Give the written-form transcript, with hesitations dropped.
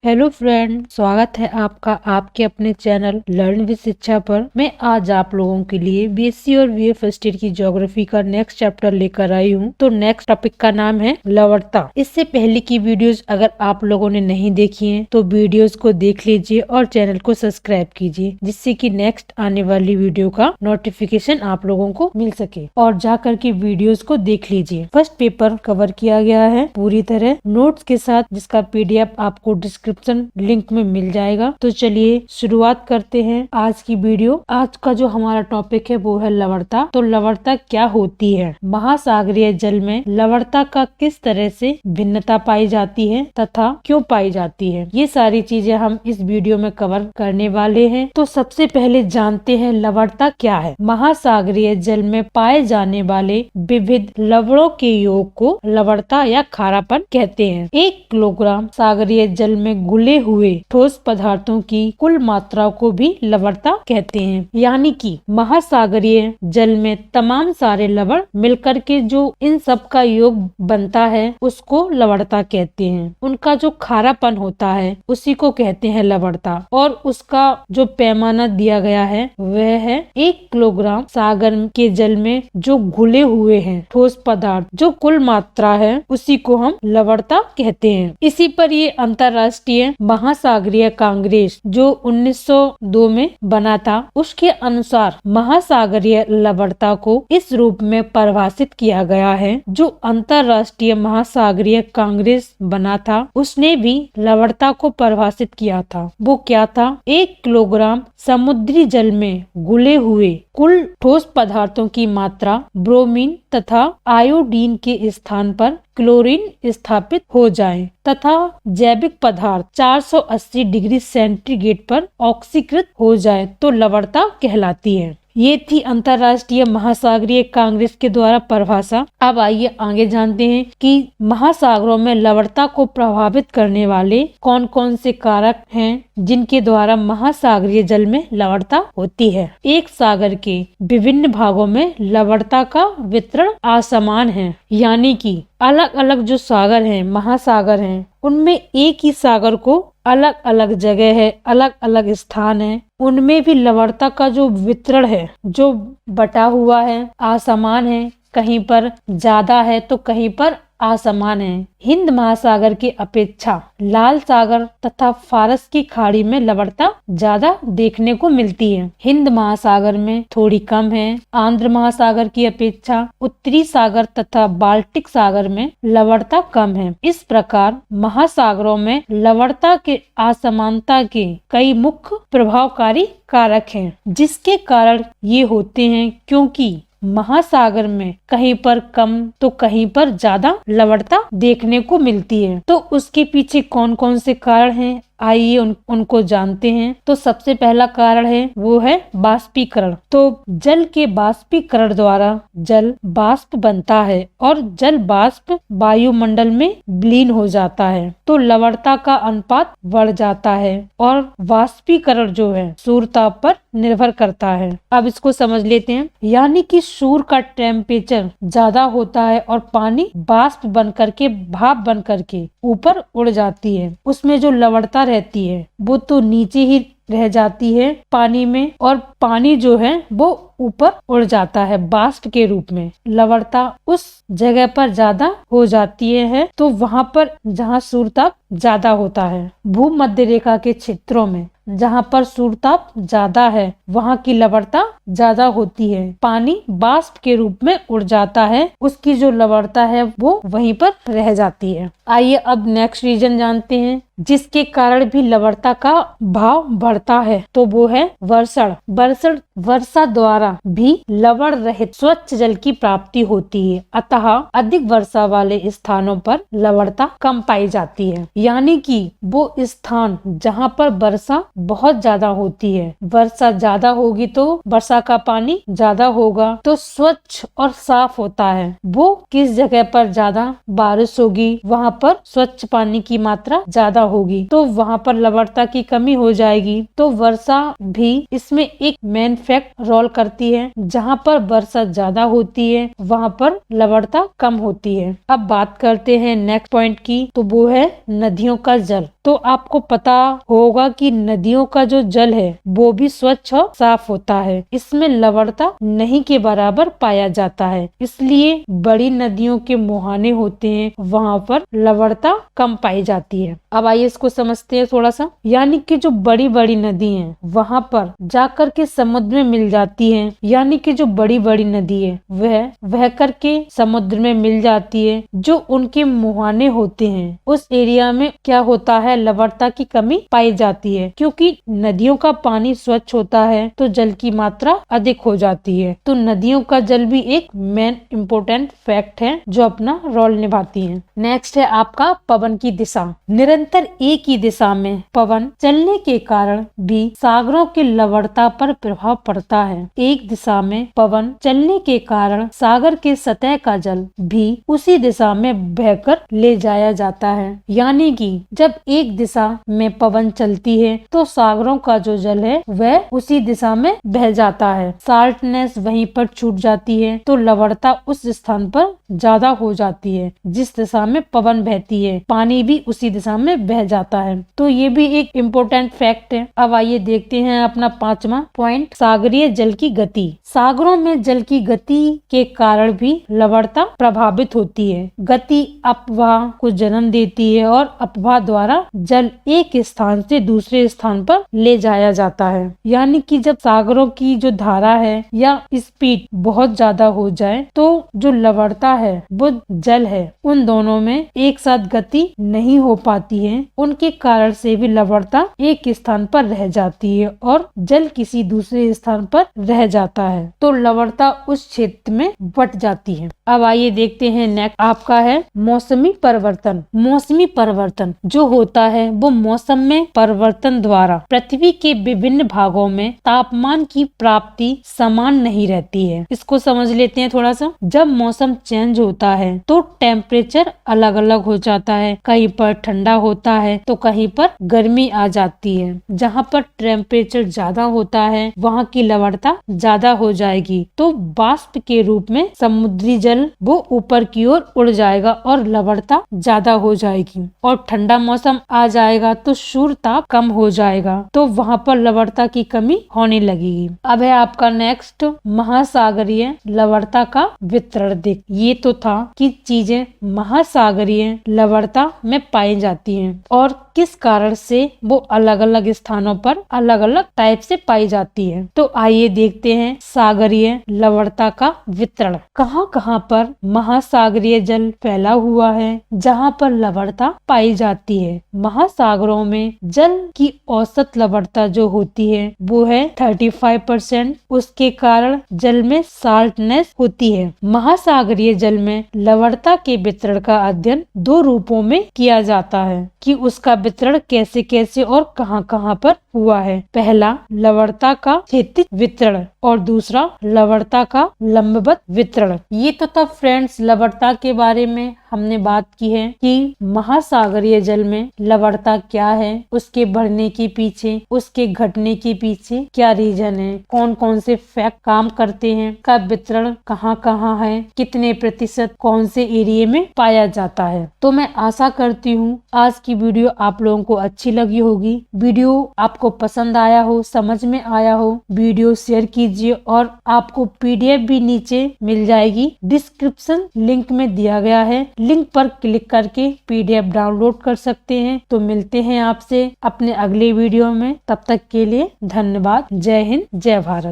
Hello friend, स्वागत है आपका आपके अपने चैनल लर्न विद शिक्षा पर। मैं आज आप लोगों के लिए बीएससी और बीए फर्स्ट ईयर की ज्योग्राफी का नेक्स्ट चैप्टर लेकर आई हूँ। तो नेक्स्ट टॉपिक का नाम है लवणता। इससे पहले की वीडियोस अगर आप लोगों ने नहीं देखी हैं तो वीडियोस को देख लीजिए और चैनल को सब्सक्राइब कीजिए, जिससे कि नेक्स्ट आने वाली वीडियो का नोटिफिकेशन आप लोगों को मिल सके। और जाकर के वीडियोस को देख लीजिए। फर्स्ट पेपर कवर किया गया है पूरी तरह नोट्स के साथ, जिसका पीडीएफ आपको डिस्क्रिप्शन लिंक में मिल जाएगा। तो चलिए शुरुआत करते हैं आज की वीडियो। आज का जो हमारा टॉपिक है वो है लवणता। तो लवणता क्या होती है, महासागरीय जल में लवणता का किस तरह से भिन्नता पाई जाती है तथा क्यों पाई जाती है, ये सारी चीजें हम इस वीडियो में कवर करने वाले हैं। तो सबसे पहले जानते हैं लवणता क्या है। महासागरीय जल में पाए जाने वाले विविध लवणों के योग को लवणता या खारापन कहते हैं। 1 किलोग्राम सागरीय जल में घुले हुए ठोस पदार्थों की कुल मात्रा को भी लवणता कहते हैं। यानी कि महासागरीय जल में तमाम सारे लवण मिलकर के जो इन सब का योग बनता है उसको लवणता कहते हैं। उनका जो खारापन होता है उसी को कहते हैं लवणता। और उसका जो पैमाना दिया गया है वह है 1 किलोग्राम सागर के जल में जो घुले हुए हैं ठोस पदार्थ जो कुल मात्रा है उसी को हम लवणता कहते हैं। इसी पर ये अंतरराष्ट्रीय महासागरीय कांग्रेस जो 1902 में बना था उसके अनुसार महासागरीय लवणता को इस रूप में परिभाषित किया गया है। जो अंतरराष्ट्रीय महासागरीय कांग्रेस बना था उसने भी लवणता को परिभाषित किया था। वो क्या था, 1 किलोग्राम समुद्री जल में घुले हुए कुल ठोस पदार्थों की मात्रा ब्रोमीन तथा आयोडीन के स्थान पर क्लोरीन स्थापित हो जाए तथा जैविक पदार्थ 480 डिग्री सेंटीग्रेड पर ऑक्सीकृत हो जाए तो लवणता कहलाती है। ये थी अंतरराष्ट्रीय महासागरीय कांग्रेस के द्वारा परिभाषा। अब आइए आगे जानते हैं कि महासागरों में लवणता को प्रभावित करने वाले कौन कौन से कारक हैं जिनके द्वारा महासागरीय जल में लवणता होती है। एक सागर के विभिन्न भागों में लवणता का वितरण असमान है। यानी कि अलग अलग जो सागर हैं, महासागर हैं, उनमें एक ही सागर को अलग अलग जगह है, अलग अलग स्थान है, उनमें भी लवणता का जो वितरण है, जो बटा हुआ है, असमान है। कहीं पर ज्यादा है तो कहीं पर असमान है। हिंद महासागर की अपेक्षा लाल सागर तथा फारस की खाड़ी में लवणता ज्यादा देखने को मिलती है। हिंद महासागर में थोड़ी कम है। आंध्र महासागर की अपेक्षा उत्तरी सागर तथा बाल्टिक सागर में लवणता कम है। इस प्रकार महासागरों में लवणता के असमानता के कई मुख्य प्रभावकारी कारक हैं, जिसके कारण ये होते हैं क्योंकि महासागर में कहीं पर कम तो कहीं पर ज्यादा लवणता देखने को मिलती है। तो उसके पीछे कौन कौन से कारण हैं, आइए उनको जानते हैं। तो सबसे पहला कारण है वो है बाष्पीकरण। तो जल के बाष्पीकरण द्वारा जल बाष्प बनता है और जल बाष्प वायुमंडल में विलीन हो जाता है तो लवणता का अनुपात बढ़ जाता है और वाष्पीकरण जो है सूर्य ताप पर निर्भर करता है। अब इसको समझ लेते हैं। यानी कि सूर्य का टेम्परेचर ज्यादा होता है और पानी बाष्प बन करके भाप बन करके ऊपर उड़ जाती है। उसमें जो लवणता रहती है वो तो नीचे ही रह जाती है पानी में, और पानी जो है वो ऊपर उड़ जाता है बाष्प के रूप में। लवणता उस जगह पर ज्यादा हो जाती है तो वहां पर जहाँ सूर्यताप ज्यादा होता है। भूमध्य रेखा के क्षेत्रों में जहाँ पर सूर्यताप ज्यादा है वहाँ की लवणता ज्यादा होती है। पानी बाष्प के रूप में उड़ जाता है, उसकी जो लवणता है वो वहीं पर रह जाती है। आइए अब नेक्स्ट रीजन जानते हैं जिसके कारण भी लवणता का भाव बढ़ता है। तो वो है वर्षण। वर्षा द्वारा भी लवण रहित स्वच्छ जल की प्राप्ति होती है, अतः अधिक वर्षा वाले स्थानों पर लवणता कम पाई जाती है। यानी कि वो स्थान जहाँ पर वर्षा बहुत ज्यादा होती है, वर्षा ज्यादा होगी तो वर्षा का पानी ज्यादा होगा तो स्वच्छ और साफ होता है। वो किस जगह पर ज्यादा बारिश होगी वहाँ पर स्वच्छ पानी की मात्रा ज्यादा होगी तो वहाँ पर लवणता की कमी हो जाएगी। तो वर्षा भी इसमें एक मेन फैक्ट रोल करती है। जहाँ पर वर्षा ज्यादा होती है वहाँ पर लवणता कम होती है। अब बात करते हैं नेक्स्ट पॉइंट की, तो वो है नदियों का जल। तो तो आपको पता होगा कि नदियों का जो जल है वो भी स्वच्छ और साफ होता है। इसमें लवणता नहीं के बराबर पाया जाता है, इसलिए बड़ी नदियों के मुहाने होते हैं वहाँ पर लवणता कम पाई जाती है। अब आइए इसको समझते हैं थोड़ा सा। यानी कि जो बड़ी बड़ी नदी हैं वहाँ पर जाकर के समुद्र में मिल जाती हैं। यानी कि जो बड़ी बड़ी नदी है वह बह करके समुद्र में मिल जाती है। जो उनके मुहाने होते हैं उस एरिया में क्या होता है, लवणता की कमी पाई जाती है। क्योंकि नदियों का पानी स्वच्छ होता है तो जल की मात्रा अधिक हो जाती है। तो नदियों का जल भी एक मेन इम्पोर्टेंट फैक्ट है जो अपना रोल निभाती है। नेक्स्ट है आपका पवन की दिशा। निरंतर एक ही दिशा में पवन चलने के कारण भी सागरों के लवणता पर प्रभाव पड़ता है। एक दिशा में पवन चलने के कारण सागर के सतह का जल भी उसी दिशा में बहकर ले जाया जाता है। यानी कि जब एक दिशा में पवन चलती है तो सागरों का जो जल है वह उसी दिशा में बह जाता है। साल्टनेस वहीं पर छूट जाती है तो लवणता उस स्थान पर ज्यादा हो जाती है। जिस दिशा में पवन बहती है पानी भी उसी दिशा में बह जाता है। तो ये भी एक इम्पोर्टेंट फैक्ट है। अब आइए देखते हैं अपना 5वां पॉइंट, सागरीय जल की गति। सागरों में जल की गति के कारण भी लवणता प्रभावित होती है। गति अपवाह को जन्म देती है और अपवाह द्वारा जल एक स्थान से दूसरे स्थान पर ले जाया जाता है। यानी कि जब सागरों की जो धारा है या स्पीड बहुत ज्यादा हो जाए तो जो लवणता है वो जल है उन दोनों में एक साथ गति नहीं हो पाती है। उनके कारण से भी लवणता एक स्थान पर रह जाती है और जल किसी दूसरे स्थान पर रह जाता है तो लवणता उस क्षेत्र में बट जाती है। अब आइए देखते हैं नेक्स्ट आपका है मौसमी परिवर्तन। मौसमी परिवर्तन जो होता है वो मौसम में परिवर्तन द्वारा पृथ्वी के विभिन्न भागों में तापमान की प्राप्ति समान नहीं रहती है। इसको समझ लेते हैं थोड़ा सा। जब मौसम चेंज होता है तो टेम्परेचर अलग अलग हो जाता है। कहीं पर ठंडा होता है तो कहीं पर गर्मी आ जाती है। जहाँ पर टेम्परेचर ज्यादा होता है वहाँ की लवणता ज्यादा हो जाएगी तो वाष्प के रूप में समुद्री जल वो ऊपर की ओर उड़ जाएगा और लवणता ज्यादा हो जाएगी। और ठंडा मौसम आ जाएगा तो सूर्य ताप कम हो जाएगा तो वहाँ पर लवणता की कमी होने लगेगी। अब है आपका नेक्स्ट महासागरीय लवणता का वितरण। देख ये तो था कि चीजें महासागरीय लवणता में पाई जाती हैं और किस कारण से वो अलग अलग स्थानों पर अलग अलग टाइप से पाई जाती है। तो आइए देखते हैं सागरीय लवणता का वितरण। कहाँ कहाँ पर महासागरीय जल फैला हुआ है जहाँ पर लवणता पाई जाती है। महासागरों में जल की औसत लवणता जो होती है वो है 35%। उसके कारण जल में साल्टनेस होती है। महासागरीय जल में लवणता के वितरण का अध्ययन 2 रूपों में किया जाता है कि उसका वितरण कैसे कैसे और कहाँ कहाँ पर हुआ है। पहला लवणता का क्षैतिज वितरण और दूसरा लवणता का लंबवत वितरण। ये तो तब फ्रेंड्स लवणता के बारे में हमने बात की है कि महासागरीय जल में लवणता क्या है, उसके बढ़ने के पीछे, उसके घटने के पीछे क्या रीजन है, कौन कौन से फैक्ट काम करते हैं, का वितरण कहाँ कहाँ है, कितने प्रतिशत कौन से एरिया में पाया जाता है। तो मैं आशा करती हूँ आज की वीडियो आप लोगों को अच्छी लगी होगी। वीडियो आपको पसंद आया हो, समझ में आया हो, वीडियो शेयर कीजिए और आपको PDF भी नीचे मिल जाएगी। डिस्क्रिप्शन लिंक में दिया गया है, लिंक पर क्लिक करके PDF डाउनलोड कर सकते हैं। तो मिलते हैं आपसे अपने अगले वीडियो में, तब तक के लिए धन्यवाद। जय हिंद, जय भारत।